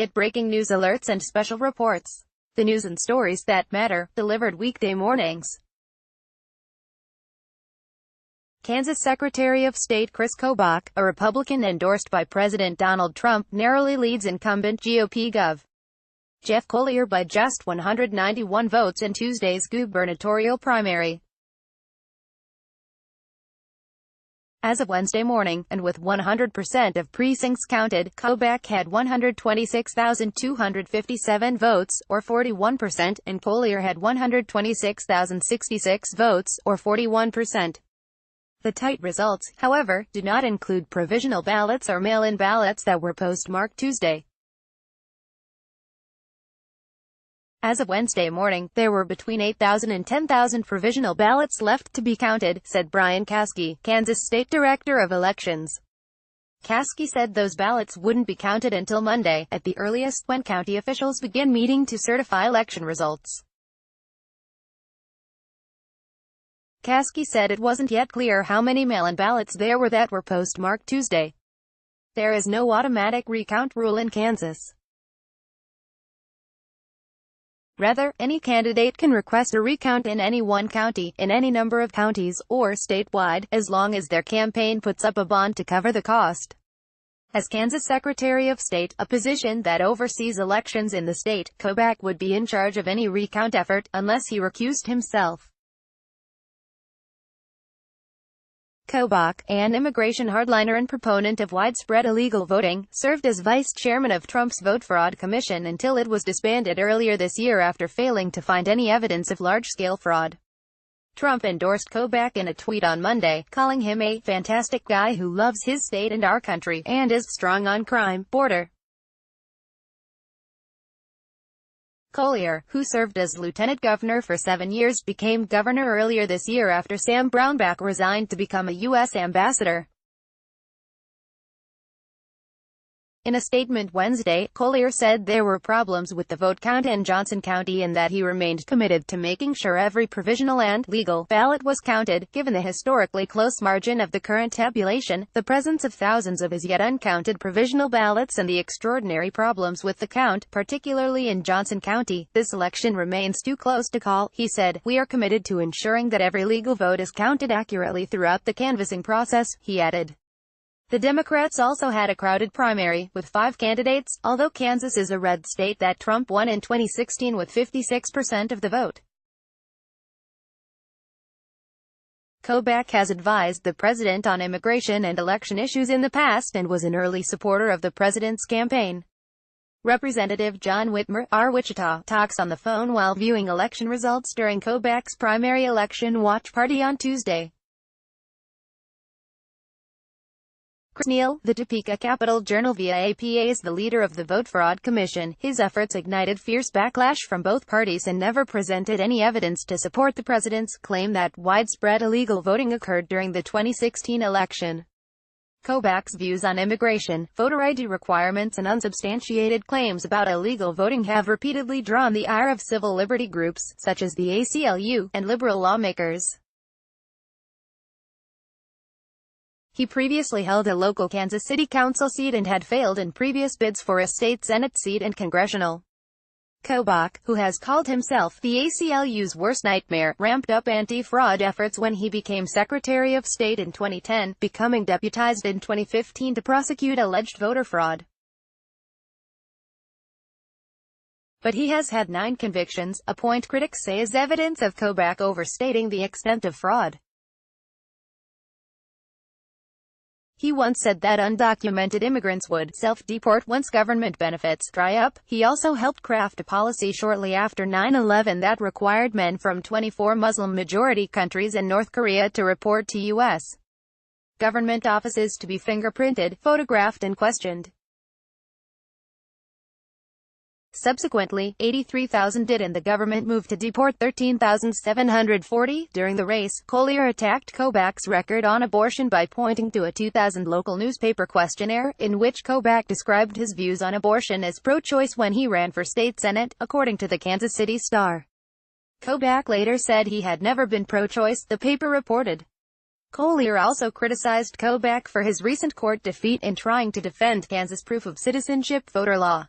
Get breaking news alerts and special reports. The news and stories that matter, delivered weekday mornings. Kansas Secretary of State Kris Kobach, a Republican endorsed by President Donald Trump, narrowly leads incumbent GOP Gov. Jeff Colyer by just 191 votes in Tuesday's gubernatorial primary. As of Wednesday morning, and with 100% of precincts counted, Kobach had 126,257 votes, or 41%, and Colyer had 126,066 votes, or 41%. The tight results, however, do not include provisional ballots or mail-in ballots that were postmarked Tuesday. As of Wednesday morning, there were between 8,000 and 10,000 provisional ballots left to be counted, said Brian Caskey, Kansas State Director of Elections. Caskey said those ballots wouldn't be counted until Monday, at the earliest, when county officials begin meeting to certify election results. Caskey said it wasn't yet clear how many mail-in ballots there were that were postmarked Tuesday. There is no automatic recount rule in Kansas. Rather, any candidate can request a recount in any one county, in any number of counties, or statewide, as long as their campaign puts up a bond to cover the cost. As Kansas Secretary of State, a position that oversees elections in the state, Kobach would be in charge of any recount effort, unless he recused himself. Kobach, an immigration hardliner and proponent of widespread illegal voting, served as vice chairman of Trump's vote fraud commission until it was disbanded earlier this year after failing to find any evidence of large-scale fraud. Trump endorsed Kobach in a tweet on Monday, calling him a fantastic guy who loves his state and our country, and is strong on crime, border. Colyer, who served as lieutenant governor for 7 years, became governor earlier this year after Sam Brownback resigned to become a U.S. ambassador. In a statement Wednesday, Colyer said there were problems with the vote count in Johnson County and that he remained committed to making sure every provisional and legal ballot was counted, given the historically close margin of the current tabulation, the presence of thousands of as yet uncounted provisional ballots and the extraordinary problems with the count, particularly in Johnson County. This election remains too close to call, he said. We are committed to ensuring that every legal vote is counted accurately throughout the canvassing process, he added. The Democrats also had a crowded primary, with 5 candidates, although Kansas is a red state that Trump won in 2016 with 56% of the vote. Kobach has advised the president on immigration and election issues in the past and was an early supporter of the president's campaign. Representative John Whitmer, R. Wichita, talks on the phone while viewing election results during Kobach's primary election watch party on Tuesday. Chris Neal, the Topeka Capital Journal via AP, is the leader of the Vote Fraud Commission. His efforts ignited fierce backlash from both parties and never presented any evidence to support the president's claim that widespread illegal voting occurred during the 2016 election. Kobach's views on immigration, voter ID requirements and unsubstantiated claims about illegal voting have repeatedly drawn the ire of civil liberty groups, such as the ACLU, and liberal lawmakers. He previously held a local Kansas City Council seat and had failed in previous bids for a state Senate seat and congressional. Kobach, who has called himself the ACLU's worst nightmare, ramped up anti-fraud efforts when he became Secretary of State in 2010, becoming deputized in 2015 to prosecute alleged voter fraud. But he has had 9 convictions, a point critics say is evidence of Kobach overstating the extent of fraud. He once said that undocumented immigrants would self-deport once government benefits dry up. He also helped craft a policy shortly after 9/11 that required men from 24 Muslim-majority countries and North Korea to report to U.S. government offices to be fingerprinted, photographed and questioned. Subsequently, 83,000 did and the government moved to deport 13,740. During the race, Colyer attacked Kobach's record on abortion by pointing to a 2000 local newspaper questionnaire, in which Kobach described his views on abortion as pro-choice when he ran for state senate, according to the Kansas City Star. Kobach later said he had never been pro-choice, the paper reported. Colyer also criticized Kobach for his recent court defeat in trying to defend Kansas' proof of citizenship voter law.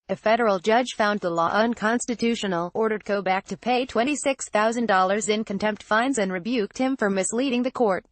A federal judge found the law unconstitutional, ordered Kobach to pay $26,000 in contempt fines and rebuked him for misleading the court.